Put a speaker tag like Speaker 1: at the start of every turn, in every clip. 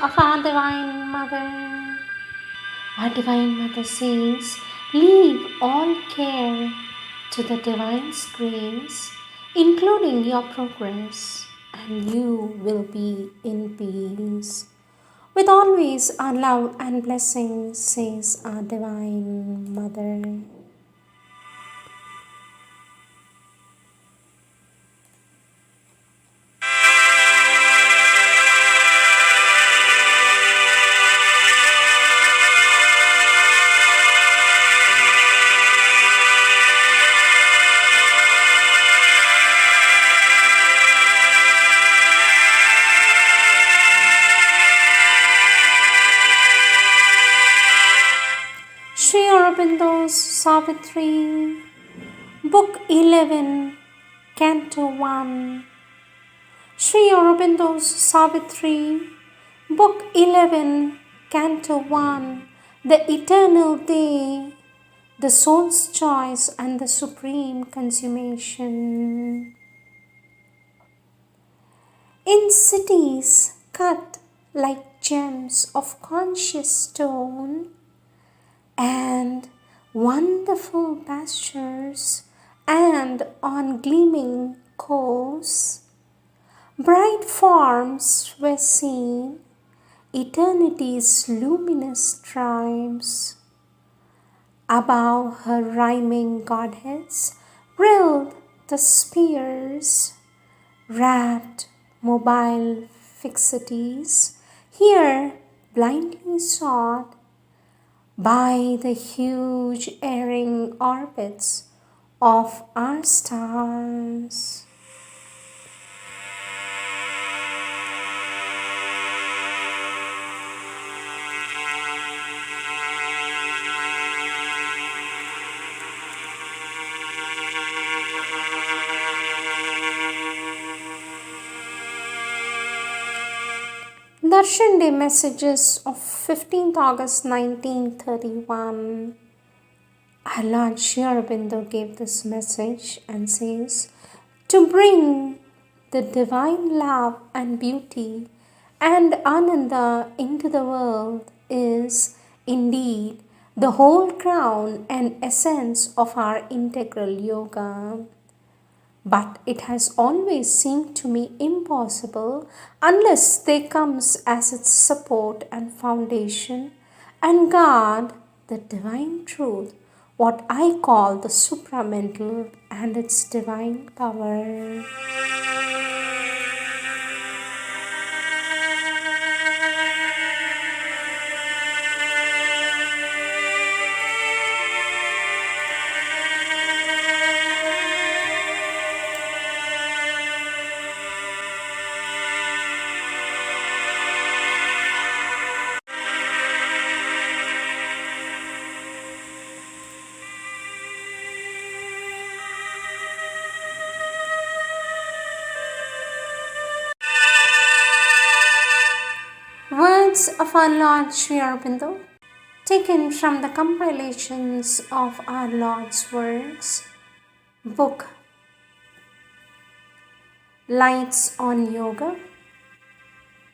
Speaker 1: of our Divine Mother. Our Divine Mother says, leave all care to the Divine's grace, including your progress, and you will be in peace. With always our love and blessings, says our Divine Mother. Sri Aurobindo's Savitri, Book 11, Canto 1. Sri Aurobindo's Savitri, Book 11, Canto 1, The Eternal Day, the Soul's Choice and the Supreme Consummation. In cities cut like gems of conscious stone, and wonderful pastures, and on gleaming coasts, bright forms were seen, eternity's luminous tribes. Above her rhyming godheads brilled the spheres, wrapped mobile fixities, here blindly sought by the huge erring orbits of our stars. Darshan Day Messages of 15th August 1931. Our Lord Sri Aurobindo gave this message and says, to bring the divine love and beauty and Ananda into the world is indeed the whole crown and essence of our integral yoga. But it has always seemed to me impossible unless there comes as its support and foundation and guard the divine truth, what I call the supramental and its divine power. Words of our Lord Sri Aurobindo, taken from the compilations of our Lord's works, book Lights on Yoga,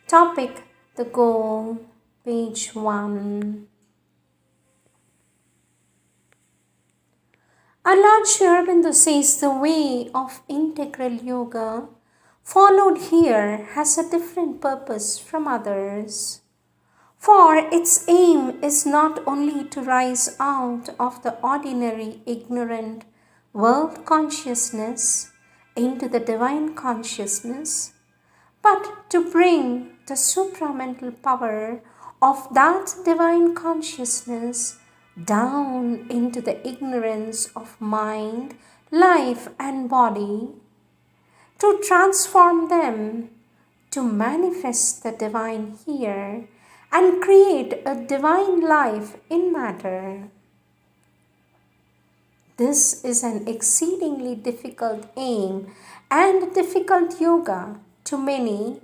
Speaker 1: topic The Goal, page 1. Our Lord Sri Aurobindo says the way of integral yoga followed here has a different purpose from others. For its aim is not only to rise out of the ordinary ignorant world consciousness into the divine consciousness, but to bring the supramental power of that divine consciousness down into the ignorance of mind, life and body, to transform them, to manifest the divine here and create a divine life in matter. This is an exceedingly difficult aim and difficult yoga to many,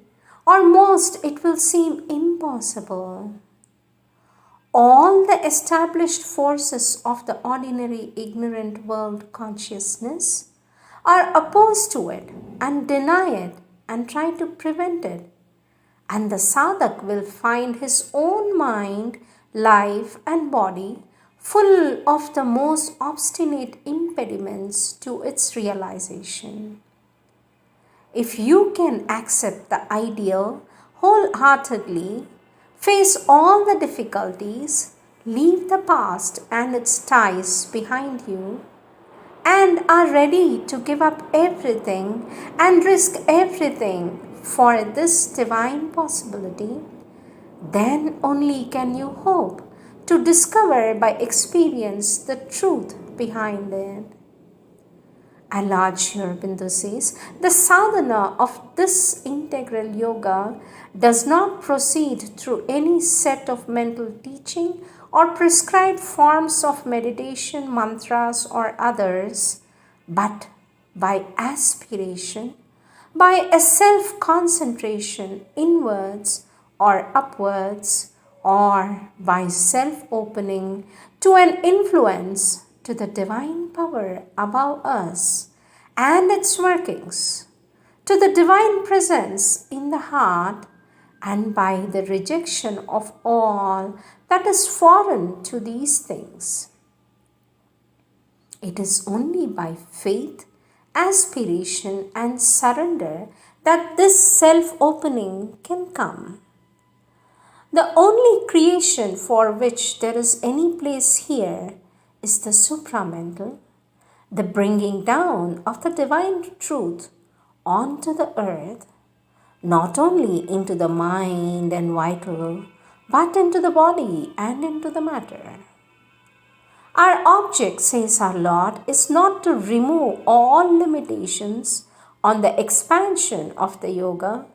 Speaker 1: or most it will seem impossible. All the established forces of the ordinary ignorant world consciousness are opposed to it and deny it and try to prevent it and the sadhak will find his own mind, life, and body full of the most obstinate impediments to its realization. If you can accept the ideal wholeheartedly, face all the difficulties, leave the past and its ties behind you, and are ready to give up everything and risk everything for this divine possibility, then only can you hope to discover by experience the truth behind it. And Lord Aurobindo says, the sadhana of this integral yoga does not proceed through any set of mental teaching or prescribed forms of meditation, mantras, or others, but by aspiration, by a self-concentration inwards or upwards, or by self-opening to an influence to the divine power above us and its workings, to the divine presence in the heart, and by the rejection of all that is foreign to these things. It is only by faith, aspiration, and surrender that this self-opening can come. The only creation for which there is any place here is the supramental, the bringing down of the divine truth onto the earth, not only into the mind and vital, but into the body and into the matter. Our object, says our Lord, is not to remove all limitations on the expansion of the yoga,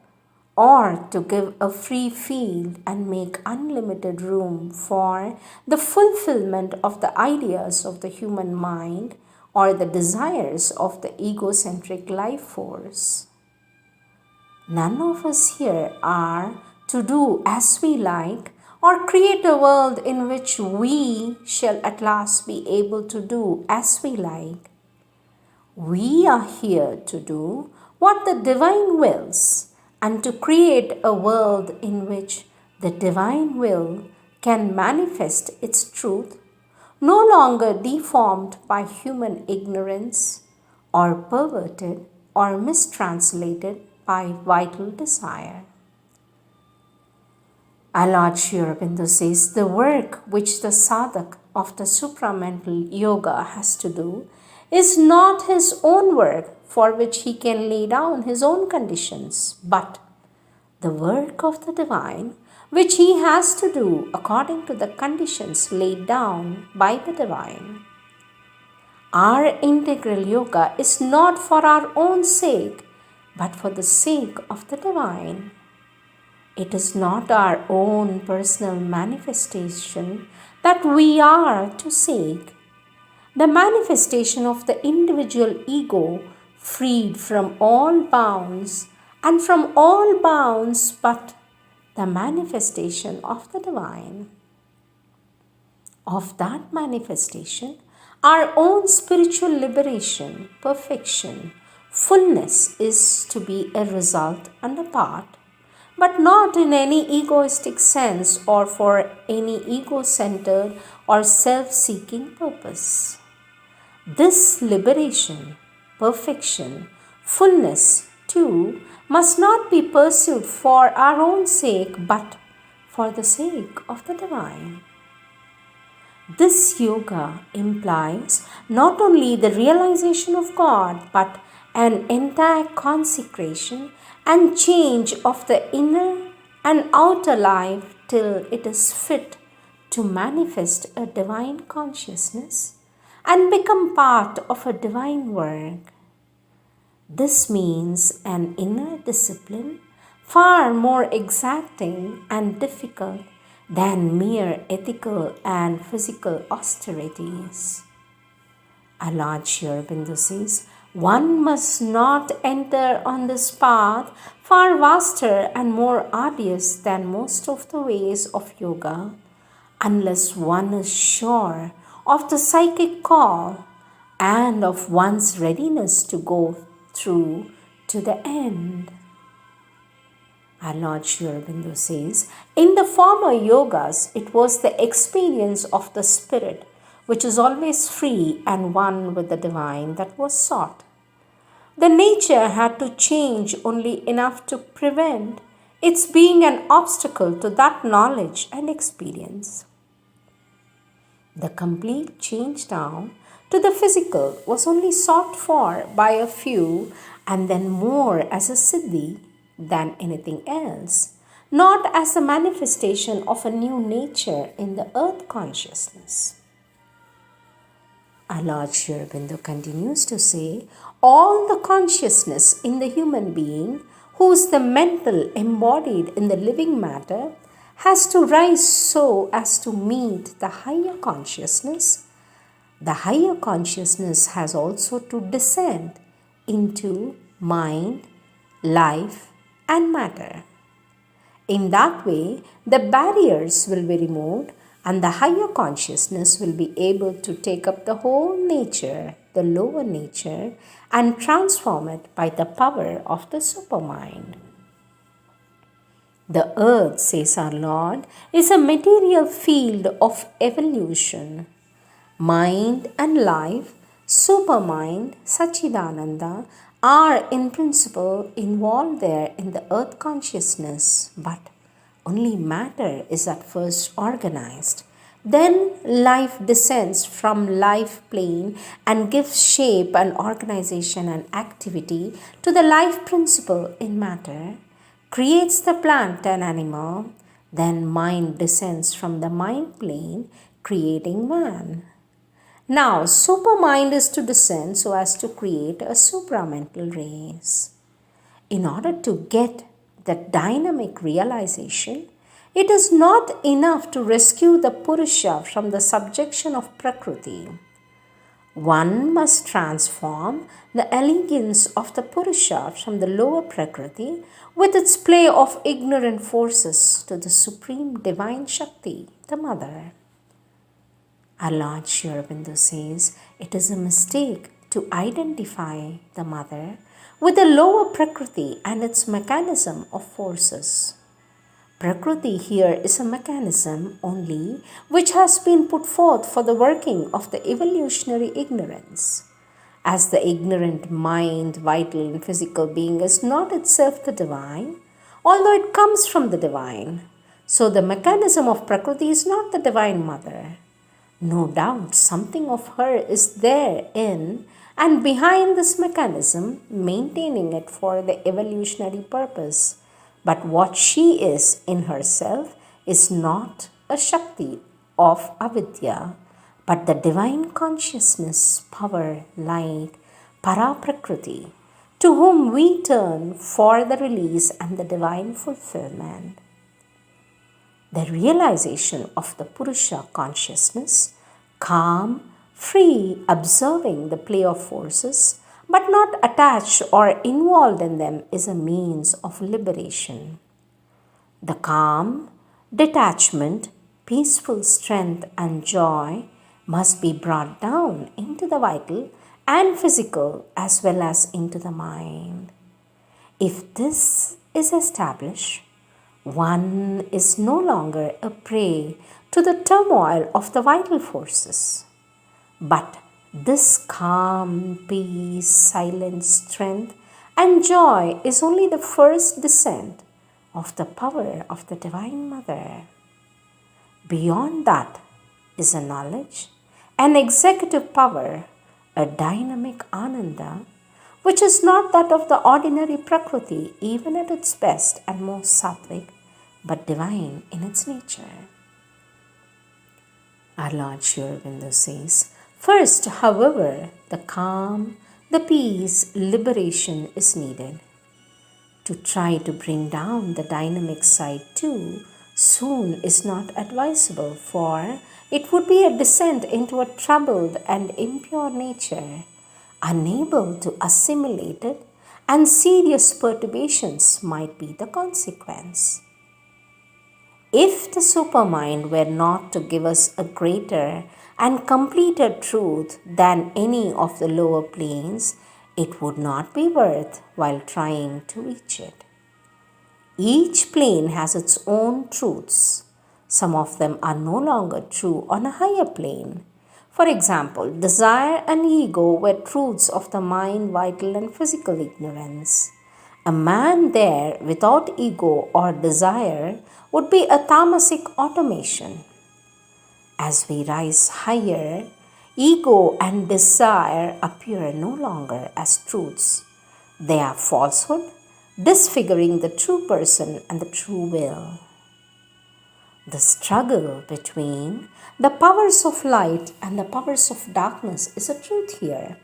Speaker 1: or to give a free field and make unlimited room for the fulfillment of the ideas of the human mind or the desires of the egocentric life force. None of us here are to do as we like or create a world in which we shall at last be able to do as we like. We are here to do what the divine wills, and to create a world in which the divine will can manifest its truth, no longer deformed by human ignorance or perverted or mistranslated by vital desire. Our Lord Aurobindo says the work which the sadhak of the supramental yoga has to do is not his own work for which he can lay down his own conditions, but the work of the divine which he has to do according to the conditions laid down by the divine. Our integral yoga is not for our own sake, but for the sake of the divine. It is not our own personal manifestation that we are to seek. The manifestation of the individual ego freed from all bounds, and from all bounds but the manifestation of the divine. Of that manifestation, our own spiritual liberation, perfection, fullness is to be a result and a part, but not in any egoistic sense or for any ego-centered or self-seeking purpose. This liberation, perfection, fullness, too, must not be pursued for our own sake, but for the sake of the divine. This yoga implies not only the realization of God, but an entire consecration and change of the inner and outer life till it is fit to manifest a divine consciousness and become part of a divine work. This means an inner discipline far more exacting and difficult than mere ethical and physical austerities. Our Lord Aurobindo says, one must not enter on this path far vaster and more arduous than most of the ways of yoga, unless one is sure of the psychic call and of one's readiness to go through to the end. Our Lord Sri Aurobindo says, in the former yogas, it was the experience of the spirit, which is always free and one with the divine, that was sought. The nature had to change only enough to prevent its being an obstacle to that knowledge and experience. The complete change down to the physical was only sought for by a few, and then more as a siddhi than anything else, not as the manifestation of a new nature in the earth consciousness. Our Lord Sri Aurobindo continues to say, all the consciousness in the human being, who is the mental embodied in the living matter, has to rise so as to meet the higher consciousness. The higher consciousness has also to descend into mind, life, and matter. In that way, the barriers will be removed and the higher consciousness will be able to take up the whole nature, the lower nature, and transform it by the power of the supermind. The earth, says our Lord, is a material field of evolution. Mind and life, supermind, Sachidananda, are in principle involved there in the earth consciousness, but only matter is at first organized. Then life descends from life plane and gives shape and organization and activity to the life principle in matter, creates the plant and animal. Then mind descends from the mind plane, creating man. Now, supermind is to descend so as to create a supramental race. In order to get that dynamic realization, it is not enough to rescue the Purusha from the subjection of prakriti. One must transform the elegance of the Purusha from the lower prakriti with its play of ignorant forces to the supreme divine Shakti, the Mother. Our Lord Sri Aurobindo says it is a mistake to identify the Mother with the lower prakriti and its mechanism of forces. Prakriti here is a mechanism only which has been put forth for the working of the evolutionary ignorance. As the ignorant mind, vital and physical being is not itself the divine, although it comes from the divine, so the mechanism of Prakriti is not the Divine Mother. No doubt something of her is there in and behind this mechanism, maintaining it for the evolutionary purpose. But what she is in herself is not a Shakti of avidya, but the divine consciousness, power, light, Paraprakriti, to whom we turn for the release and the divine fulfillment. The realization of the Purusha consciousness, calm, free, observing the play of forces, but not attached or involved in them, is a means of liberation. The calm, detachment, peaceful strength and joy must be brought down into the vital and physical as well as into the mind. If this is established, one is no longer a prey to the turmoil of the vital forces. But this calm, peace, silent strength and joy is only the first descent of the power of the Divine Mother. Beyond that is a knowledge, an executive power, a dynamic ananda, which is not that of the ordinary prakriti, even at its best and most sattvic, but divine in its nature. Our Lord Sri Aurobindo says, first, however, the calm, the peace, liberation is needed. To try to bring down the dynamic side too soon is not advisable, for it would be a descent into a troubled and impure nature, unable to assimilate it, and serious perturbations might be the consequence. If the supermind were not to give us a greater and completer truth than any of the lower planes, it would not be worth while trying to reach it. Each plane has its own truths. Some of them are no longer true on a higher plane. For example, desire and ego were truths of the mind, vital and physical ignorance. A man there without ego or desire would be a tamasic automation. As we rise higher, ego and desire appear no longer as truths. They are falsehood, disfiguring the true person and the true will. The struggle between the powers of light and the powers of darkness is a truth here.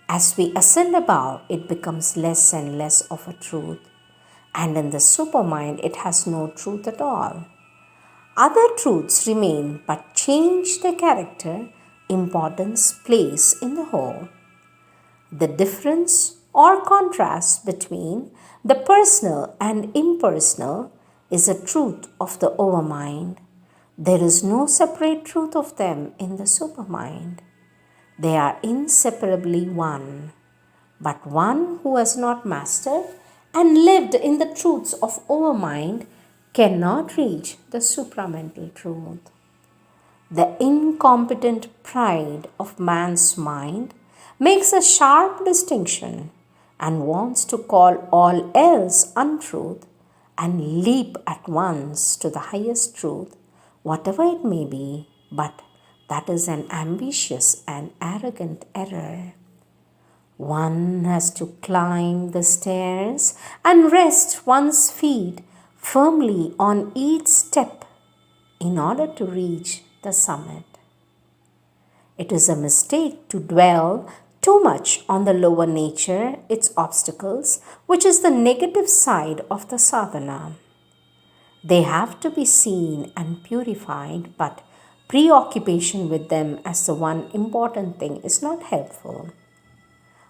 Speaker 1: As we ascend above, it becomes less and less of a truth, and in the supermind, it has no truth at all. Other truths remain but change their character, importance, place in the whole. The difference or contrast between the personal and impersonal is a truth of the overmind. There is no separate truth of them in the supermind. They are inseparably one. But one who has not mastered and lived in the truths of overmind cannot reach the supramental truth. The incompetent pride of man's mind makes a sharp distinction and wants to call all else untruth and leap at once to the highest truth, whatever it may be, but that is an ambitious and arrogant error. One has to climb the stairs and rest one's feet firmly on each step in order to reach the summit. It is a mistake to dwell too much on the lower nature, its obstacles, which is the negative side of the sadhana. They have to be seen and purified, but preoccupation with them as the one important thing is not helpful.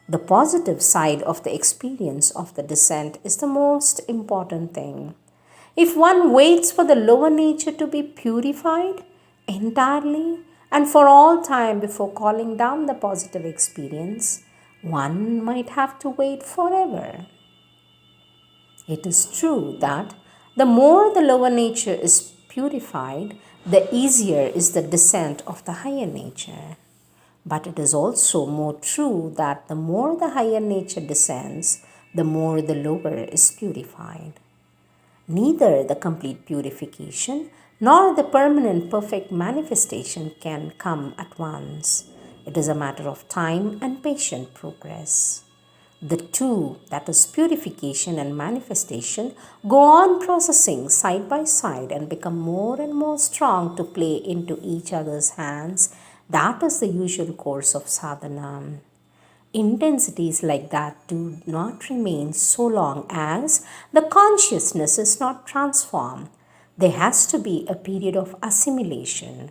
Speaker 1: The positive side of the experience of the descent is the most important thing. If one waits for the lower nature to be purified entirely and for all time before calling down the positive experience, one might have to wait forever. It is true that the more the lower nature is purified, the easier is the descent of the higher nature. But it is also more true that the more the higher nature descends, the more the lower is purified. Neither the complete purification nor the permanent perfect manifestation can come at once. It is a matter of time and patient progress. The two, that is purification and manifestation, go on processing side by side and become more and more strong to play into each other's hands. That is the usual course of sadhana. Intensities like that do not remain so long as the consciousness is not transformed. There has to be a period of assimilation.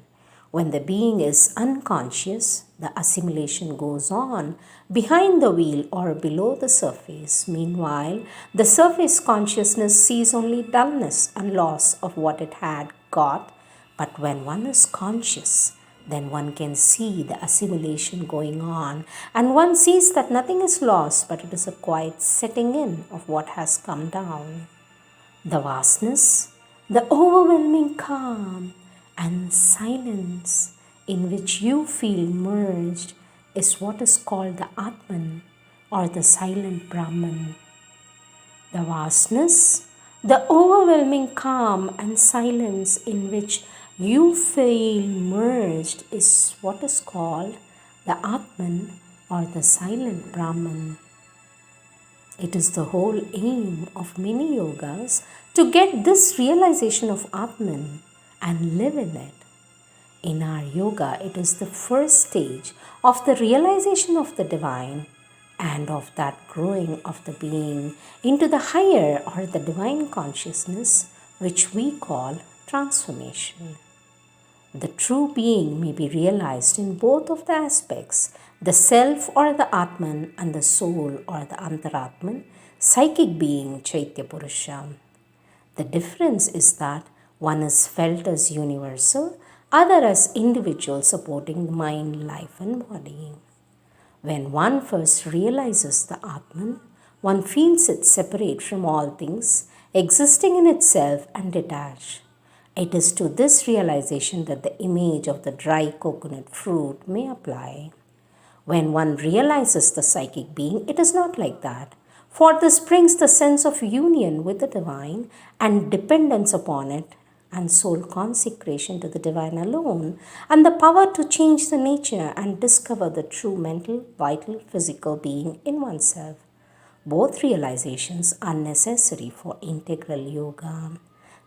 Speaker 1: When the being is unconscious, the assimilation goes on behind the wheel or below the surface. Meanwhile, the surface consciousness sees only dullness and loss of what it had got. But when one is conscious, then one can see the assimilation going on, and one sees that nothing is lost, but it is a quiet setting in of what has come down. The vastness, the overwhelming calm and silence in which you feel merged is what is called the Atman or the silent Brahman. The vastness, the overwhelming calm and silence in which you feel merged is what is called the Atman or the silent Brahman. It is the whole aim of many yogas to get this realization of Atman and live in it. In our yoga, it is the first stage of the realization of the divine and of that growing of the being into the higher or the divine consciousness, which we call transformation. The true being may be realized in both of the aspects, the self or the Atman and the soul or the Antaratman, psychic being Chaitya Purusha. The difference is that one is felt as universal, other as individual supporting mind, life and body. When one first realizes the Atman, one feels it separate from all things existing in itself and detached. It is to this realization that the image of the dry coconut fruit may apply. When one realizes the psychic being, it is not like that. For this brings the sense of union with the divine and dependence upon it, and soul consecration to the divine alone, and the power to change the nature and discover the true mental, vital, physical being in oneself. Both realizations are necessary for integral yoga.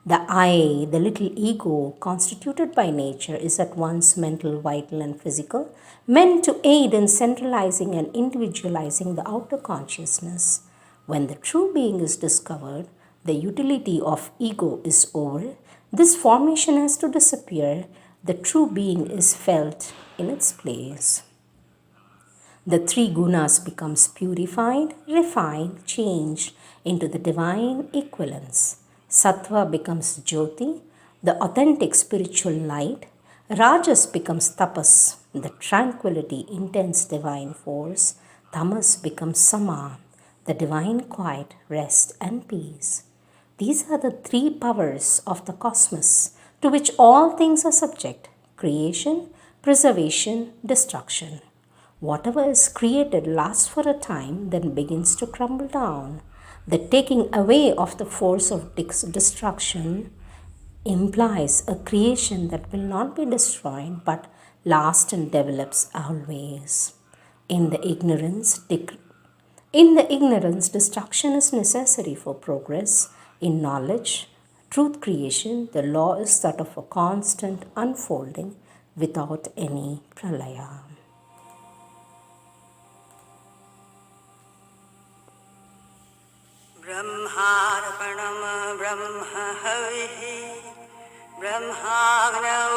Speaker 1: The I, the little ego, constituted by nature, is at once mental, vital, and physical, meant to aid in centralizing and individualizing the outer consciousness. When the true being is discovered, the utility of ego is over, this formation has to disappear, the true being is felt in its place. The three gunas becomes purified, refined, changed into the divine equivalence. Sattva becomes jyoti, the authentic spiritual light. Rajas becomes tapas, the tranquility, intense divine force. Tamas becomes sama, the divine quiet, rest and peace. These are the three powers of the cosmos to which all things are subject: creation, preservation, destruction. Whatever is created lasts for a time, then begins to crumble down. The taking away of the force of destruction implies a creation that will not be destroyed but lasts and develops always. In the ignorance, destruction is necessary for progress. In knowledge, truth creation, the law is that of a constant unfolding without any pralaya.
Speaker 2: ब्रह्मार्पणं ब्रह्म हविः ब्रह्माग्नौ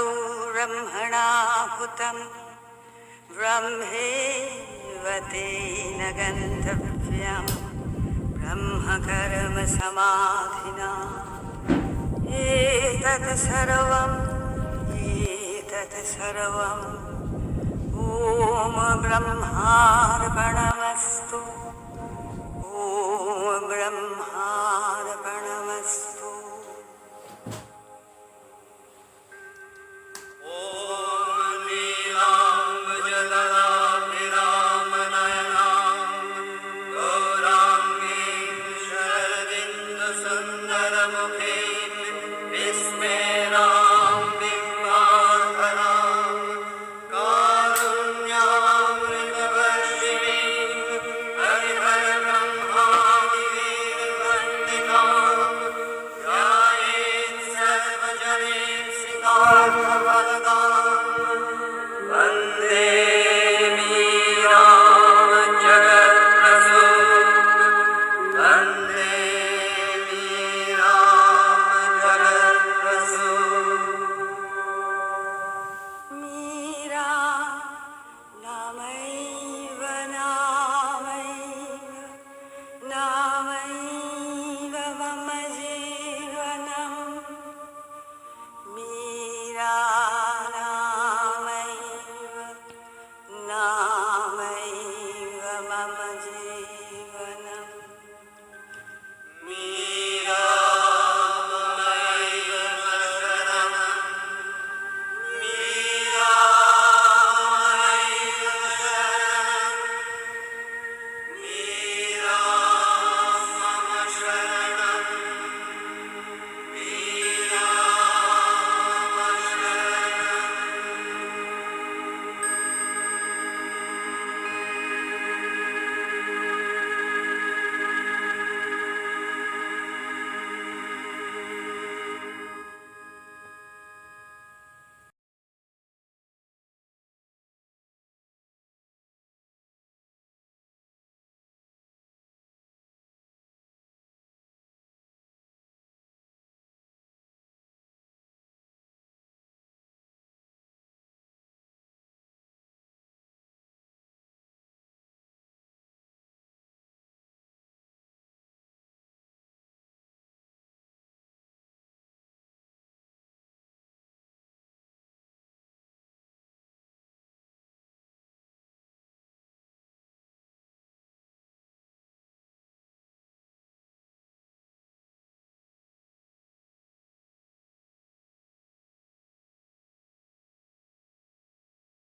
Speaker 2: ब्रह्मणाहुतं ब्रह्मेवतेन गन्तव्यं ब्रह्मकर्म समाधिना एतत् सर्वम् ॐ ब्रह्मार्पणमस्तु ॐ ब्रह्मार्पणमस्तु ॐ नीलाम्बुजगदाभिरामनयनां गौराङ्गीं शरदिन्दुसुन्दरमुखीं विस्मयनां बिम्बाधरां कारुण्यामृतवर्षिणीं हरिहरब्रह्मादिवेदपण्डितां ध्यायेत् सर्वजनेप्सितार्थफलदां